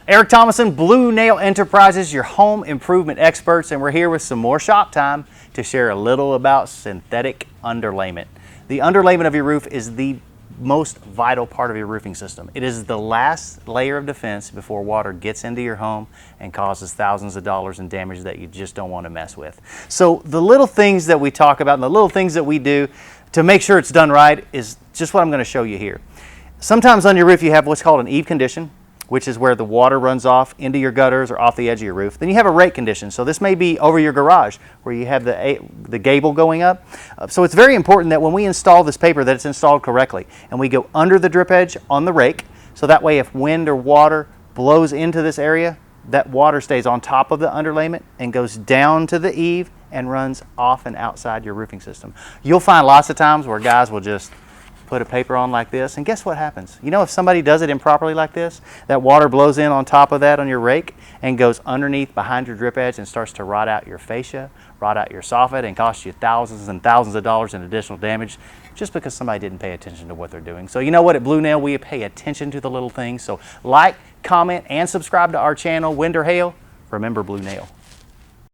Eric Thomason, Blue Nail Enterprises, your home improvement experts, and we're here with some more shop time to share a little about synthetic underlayment. The underlayment of your roof is the most vital part of your roofing system. It is the last layer of defense before water gets into your home and causes thousands of dollars in damage that you just don't want to mess with. So the little things that we talk about and the little things that we do to make sure it's done right is just what I'm going to show you here. Sometimes on your roof you have what's called an eave condition, which is where the water runs off into your gutters or off the edge of your roof. Then you have a rake condition. So this may be over your garage where you have the gable going up. So it's very important that when we install this paper that it's installed correctly, and we go under the drip edge on the rake, so that way if wind or water blows into this area, that water stays on top of the underlayment and goes down to the eave and runs off and outside your roofing system. You'll find lots of times where guys will just put a paper on like this, and guess what happens? You know, if somebody does it improperly like this, that water blows in on top of that on your rake and goes underneath behind your drip edge and starts to rot out your fascia, rot out your soffit, and cost you thousands and thousands of dollars in additional damage just because somebody didn't pay attention to what they're doing. So you know what, at Blue Nail we pay attention to the little things. So like, comment, and subscribe to our channel. Wind or hail, remember Blue Nail.